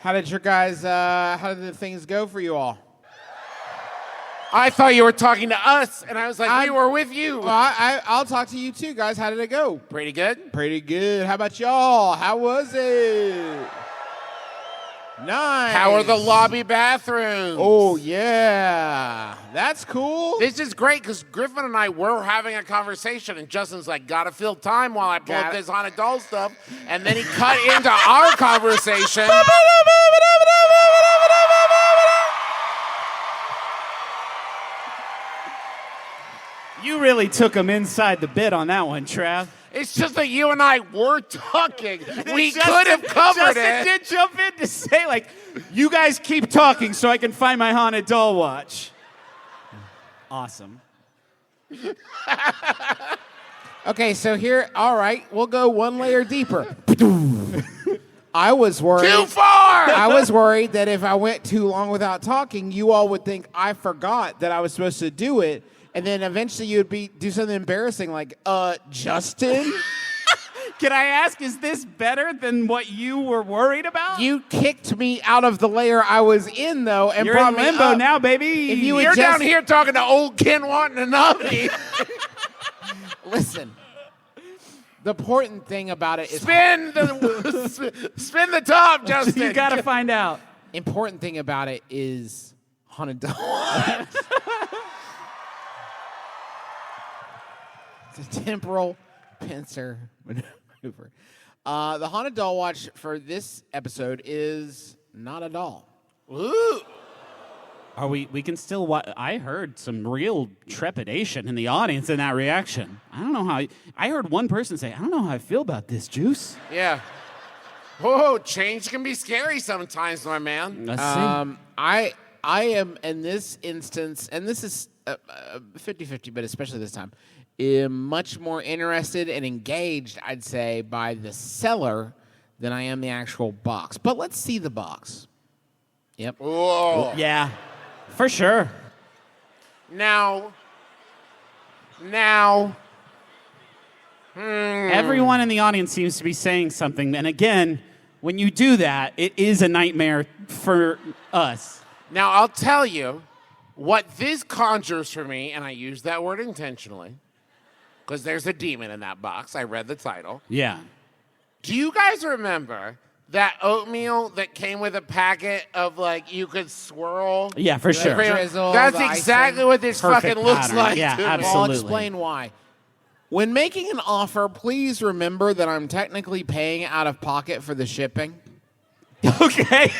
How did the things go for you all? I thought you were talking to us, and I was like, we were with you. Well, I'll talk to you too, guys. How did it go? Pretty good. Pretty good. How about y'all? How was it? Nice. How are the lobby bathrooms? Oh, yeah. That's cool. This is great because Griffin and I were having a conversation, and Justin's like, gotta fill time while I pull up this haunted doll stuff. And then he cut into our conversation. You really took him inside the bit on that one, Trav. It's just that you and I were talking. We could have covered Justin it. did jump in to say, like, you guys keep talking so I can find my haunted doll watch. Awesome. Okay, so here, all right, we'll go one layer deeper. I was worried. Too far! I was worried that if I went too long without talking, you all would think I forgot that I was supposed to do it. And then eventually you'd do something embarrassing like, Justin? Can I ask, is this better than what you were worried about? You kicked me out of the layer I was in, though, and You're brought in me limbo up. now, baby. If you would You're just- down here talking to old Ken wanting a nubby. Listen, the important thing about it is... Spin the top, Justin. You got to find out. Important thing about it is haunted doll. It's a temporal pincer maneuver. The haunted doll watch for this episode is not a doll. Ooh. Are we can still watch. I heard some real trepidation in the audience in that reaction. I don't know how. I heard one person say, I don't know how I feel about this, Juice. Yeah. Whoa, change can be scary sometimes, my man. Let's see. I am in this instance, and this is 50-50, but especially this time, am much more interested and engaged, I'd say, by the seller than I am the actual box. But let's see the box. Yep. Whoa. Yeah, for sure. Now. Everyone in the audience seems to be saying something. And again, when you do that, it is a nightmare for us. Now, I'll tell you what this conjures for me, and I use that word intentionally, because there's a demon in that box. I read the title. Yeah. Do you guys remember that oatmeal that came with a packet of, like, you could swirl? Yeah, for sure. drizzle, That's the exactly icing. what this Perfect fucking looks pattern. like. Yeah, to me. absolutely. I'll explain why. When making an offer, please remember that I'm technically paying out of pocket for the shipping. Okay.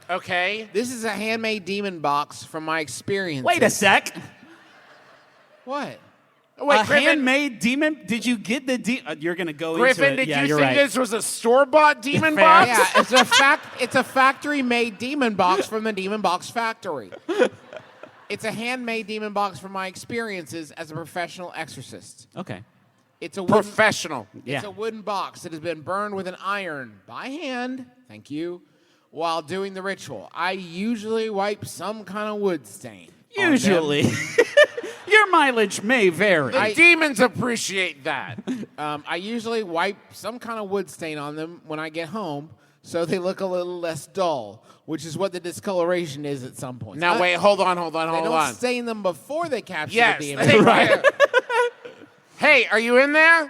Okay. This is a handmade demon box from my experience. Wait a sec. What? Wait, A Griffin, handmade demon? Did you get the you're going to go Griffin, into it. did Yeah, you you're think right. this was a store-bought demon Fair. box? Yeah, it's a factory-made demon box from the Demon Box Factory. It's a handmade demon box from my experiences as a professional exorcist. Okay. It's a wooden, Professional. Yeah. It's a wooden box that has been burned with an iron by hand. Thank you. While doing the ritual, I usually wipe some kind of wood stain. on them. Usually. Your mileage may vary. The demons appreciate that. I usually wipe some kind of wood stain on them when I get home, so they look a little less dull, which is what the discoloration is at some point. Now, wait, hold on. They don't stain them before they capture Yes. the demon. Right. Hey, are you in there?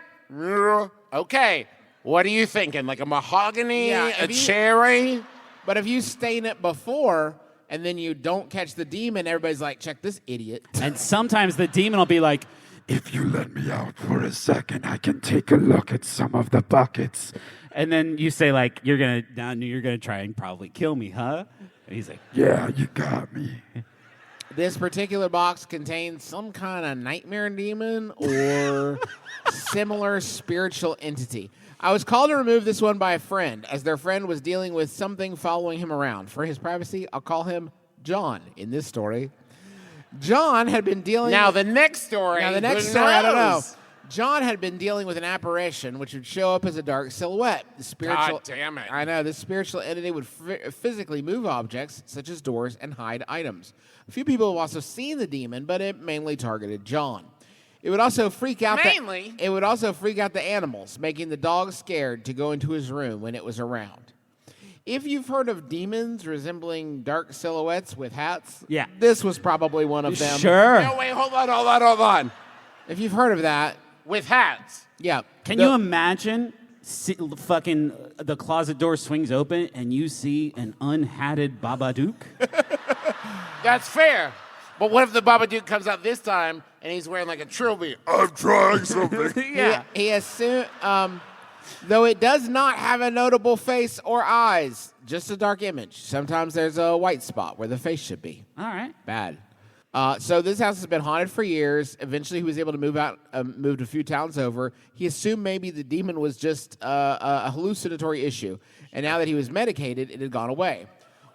Okay. What are you thinking? Like a mahogany, Yeah, a if you- cherry? But if you stain it before and then you don't catch the demon, everybody's like, check this idiot. And sometimes the demon will be like, If you let me out for a second, I can take a look at some of the buckets. and then you say like, you're gonna try and probably kill me, huh? And he's like, Yeah, you got me. This particular box contains some kind of nightmare demon or similar spiritual entity. I was called to remove this one by a friend, as their friend was dealing with something following him around. For his privacy, I'll call him John in this story. John had been dealing Now, the next story. Now, the next who story, I don't know. knows? John had been dealing with an apparition which would show up as a dark silhouette. The spiritual, God damn it. I know. This spiritual entity would physically move objects, such as doors, and hide items. A few people have also seen the demon, but it mainly targeted John. It would also freak out Mainly. it would also freak out the animals, making the dog scared to go into his room when it was around. If you've heard of demons resembling dark silhouettes with hats, Yeah. this was probably one of them. Sure. No, wait, hold on. If you've heard of that, With hats. yeah. Can you imagine fucking the closet door swings open and you see an unhatted Babadook? That's fair. But what if the Babadook comes out this time and he's wearing like a trilby? I'm trying something. Yeah. He assumed, though it does not have a notable face or eyes, just a dark image. Sometimes there's a white spot where the face should be. All right. Bad. So this house has been haunted for years. Eventually, he was able to moved a few towns over. He assumed maybe the demon was just a hallucinatory issue, and now that he was medicated, it had gone away.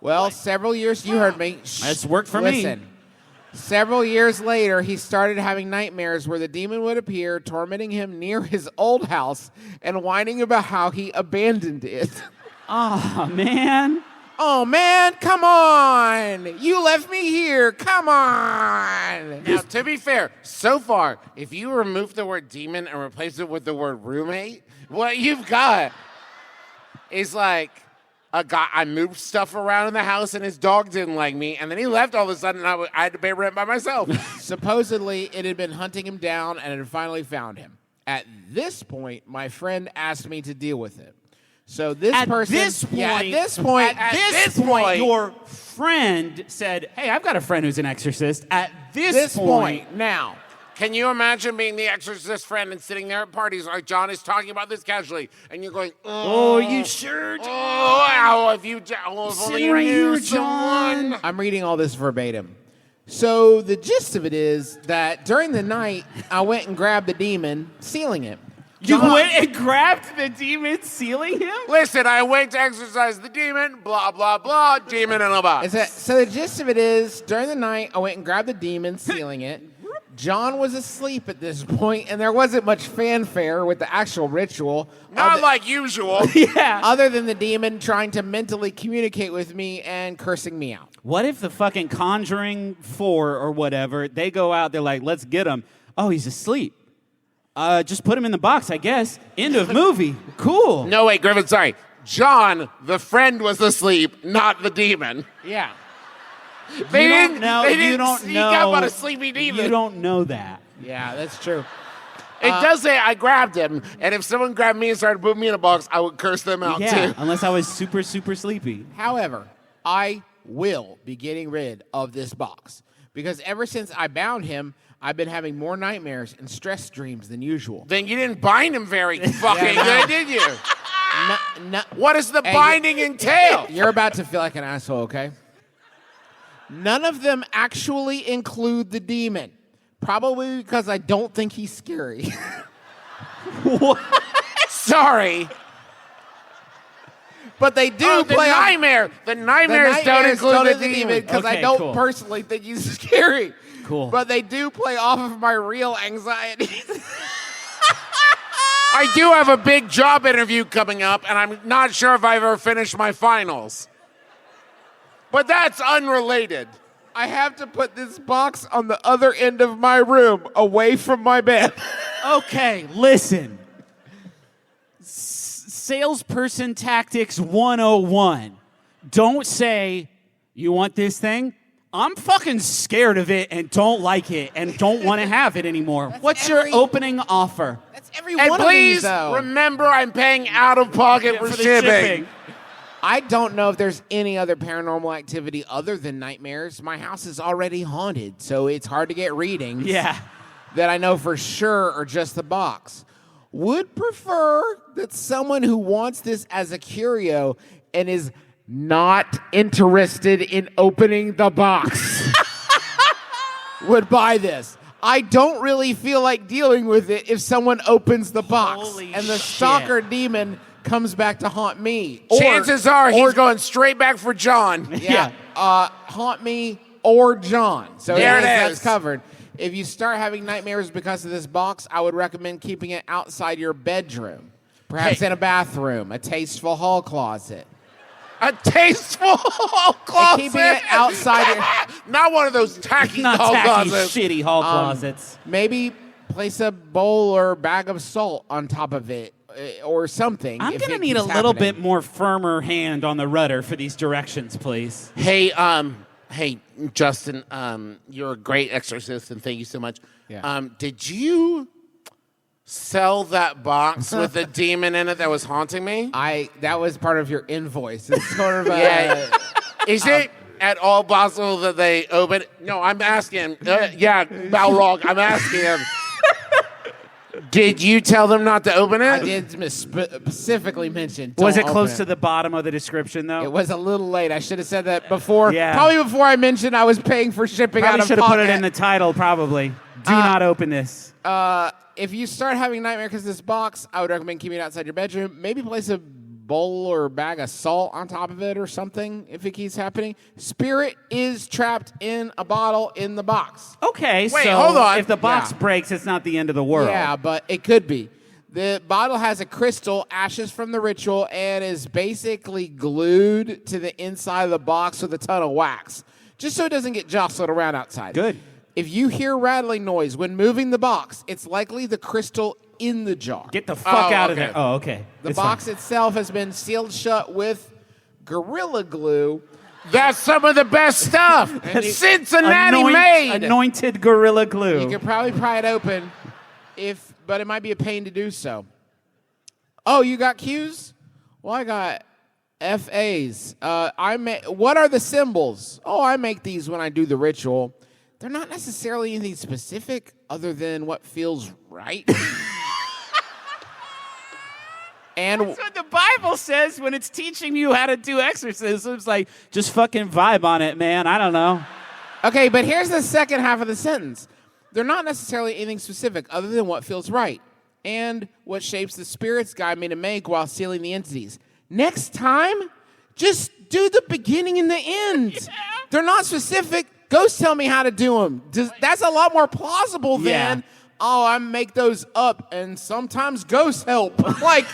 Well, several years. You heard me. That's worked for Listen. me. Several years later, he started having nightmares where the demon would appear, tormenting him near his old house and whining about how he abandoned it. Oh, man. Oh, man, come on. You left me here. Come on. Now, to be fair, so far, if you remove the word demon and replace it with the word roommate, what you've got is like a guy. I moved stuff around in the house and his dog didn't like me, and then he left all of a sudden, and I had to pay rent by myself. Supposedly, it had been hunting him down and it had finally found him. At this point, my friend asked me to deal with it. So this At person... this point, yeah, at this point... At this point, your friend said, "Hey, I've got a friend who's an exorcist." At this point, now... Can you imagine being the exorcist friend and sitting there at parties like John is talking about this casually, and you're going, oh, you sure? wow, if you only you right knew here, John. someone. I'm reading all this verbatim. So the gist of it is that during the night, I went and grabbed the demon, sealing it. You went and grabbed the demon, sealing him? Listen, I went to exorcise the demon, blah, blah, blah, demon in a box. So the gist of it is, during the night, I went and grabbed the demon, sealing it. John was asleep at this point, and there wasn't much fanfare with the actual ritual. Not like usual. Yeah. Other than the demon trying to mentally communicate with me and cursing me out. What if the fucking Conjuring 4 or whatever, they go out, they're like, let's get him. Oh, he's asleep. Just put him in the box, I guess. End of movie. Cool. No, wait, Griffin, sorry. John, the friend, was asleep, not the demon. Yeah. They you didn't, don't know. they You didn't don't sneak know. up on a sleepy demon. You don't know that. Yeah, that's true. It does say I grabbed him, and if someone grabbed me and started putting me in a box, I would curse them out Yeah, too. unless I was super, super sleepy. However, I will be getting rid of this box because ever since I bound him, I've been having more nightmares and stress dreams than usual. Then you didn't bind him very fucking no. good, did you? What does the Hey, binding entail? You're about to feel like an asshole, okay? None of them actually include the demon. Probably because I don't think he's scary. Sorry. But they do Oh, the play off- nightmare. The nightmares don't include the demon. because I Okay, don't cool. personally think he's scary. Cool. But they do play off of my real anxiety. I do have a big job interview coming up, and I'm not sure if I've ever finished my finals. But that's unrelated. I have to put this box on the other end of my room, away from my bed. Okay, listen. Salesperson tactics 101. Don't say, you want this thing? I'm fucking scared of it and don't like it and don't want to have it anymore. What's your opening offer? That's every And one of these, please though. remember I'm paying out of pocket for the shipping. I don't know if there's any other paranormal activity other than nightmares. My house is already haunted, so it's hard to get readings. Yeah. That I know for sure are just the box. Would prefer that someone who wants this as a curio and is not interested in opening the box would buy this. I don't really feel like dealing with it if someone opens the box Holy and the shit. stalker demon comes back to haunt me. Chances are he's going straight back for John. Yeah. Haunt me or John. So There it that's is. covered. If you start having nightmares because of this box, I would recommend keeping it outside your bedroom. Perhaps in a bathroom, a tasteful hall closet. A tasteful hall closet. keeping it outside your- Not one of those tacky Not hall tacky, closets. shitty hall closets. Maybe place a bowl or bag of salt on top of it or something. I'm if going to it need a keeps little happening. bit more firmer hand on the rudder for these directions, please. Hey, Justin, you're a great exorcist, and thank you so much. Yeah. Did you sell that box with a demon in it that was haunting me? That was part of your invoice. It's sort of a... Yeah. Is it at all possible that they open it? No, I'm asking. Balrog, I'm asking him. Did you tell them not to open it? I did specifically mention. Was it don't close open to the bottom of the description, though? It was a little late. I should have said that before. Yeah. Probably before I mentioned I was paying for shipping Probably out of should have put it pocket. in the title, probably. Do not open this. If you start having nightmares because this box, I would recommend keeping it outside your bedroom. Maybe place a bowl or bag of salt on top of it or something if it keeps happening. Spirit is trapped in a bottle in the box. Okay, Wait, so hold on. if the box Yeah. breaks, it's not the end of the world. Yeah, but it could be. The bottle has a crystal, ashes from the ritual, and is basically glued to the inside of the box with a ton of wax, just so it doesn't get jostled around outside. Good. If you hear rattling noise when moving the box, it's likely the crystal in the jar. Get the fuck out of okay. there. Oh, okay. The It's box fine. itself has been sealed shut with Gorilla Glue. That's some of the best stuff Cincinnati made. Anointed Gorilla Glue. You could probably pry it open, but it might be a pain to do so. Oh, you got Q's? Well, I got FAs. What are the symbols? Oh, I make these when I do the ritual. They're not necessarily anything specific other than what feels right. And That's what the Bible says when it's teaching you how to do exorcisms. Like, just fucking vibe on it, man. I don't know. okay, but here's the second half of the sentence. They're not necessarily anything specific other than what feels right and what shapes the spirits guide me to make while sealing the entities. Next time, just do the beginning and the end. Yeah. They're not specific. Ghosts tell me how to do them. That's a lot more plausible than, I make those up and sometimes ghosts help. Like,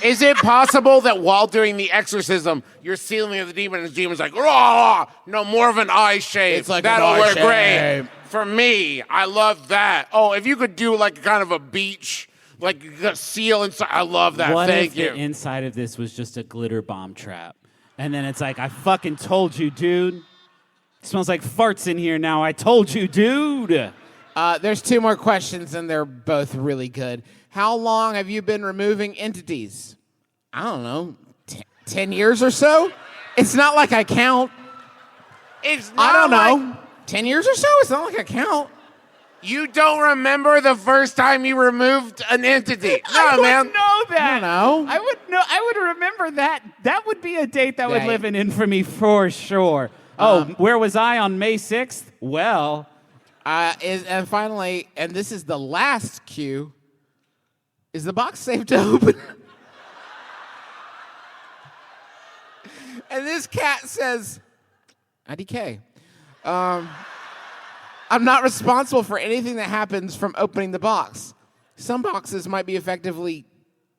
Is it possible that while doing the exorcism, you're sealing the demon and the demon's like, "Rah!" No, more of an eye shape. It's like That'll an eye work shape. great for me. I love that. Oh, if you could do like kind of a beach, like a seal inside, I love that. What Thank if you. the inside of this was just a glitter bomb trap? And then it's like, I fucking told you, dude. It smells like farts in here now. I told you, dude. there's two more questions, and they're both really good. How long have you been removing entities? I don't know, 10 years or so? It's not like I count. It's I don't not know. 10 years or so? It's not like I count. You don't remember the first time you removed an entity. I No, man. would know that. I don't know. I would know. I would remember that. That would be a date that would Yeah. live in infamy for sure. Where was I on May 6th? Well, And finally, and this is the last cue, is the box safe to open? And this cat says, IDK. I'm not responsible for anything that happens from opening the box. Some boxes might be effectively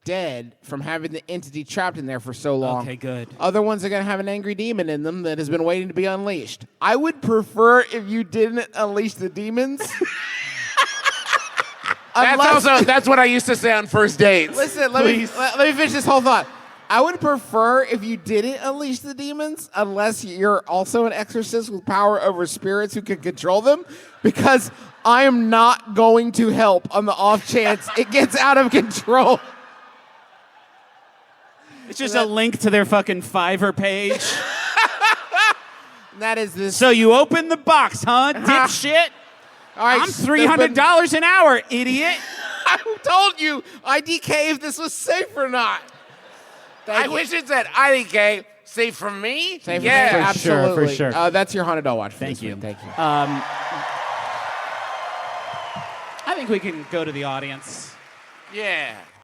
dead from having the entity trapped in there for so long. Okay, good. Other ones are going to have an angry demon in them that has been waiting to be unleashed. I would prefer if you didn't unleash the demons. That's what I used to say on first dates. Listen, let me finish this whole thought. I would prefer if you didn't unleash the demons unless you're also an exorcist with power over spirits who can control them, because I am not going to help on the off chance it gets out of control. it's just a link to their fucking Fiverr page. That is this. So you open the box, huh, dipshit? All right, I'm $300 an hour, idiot. I told you, IDK, if this was safe or not. I wish it said IDK. Say for me? Safe Yeah. or not? For sure, Absolutely. for sure. That's your Haunted Doll Watch. for Thank this you. week. Thank you. I think we can go to the audience. Yeah.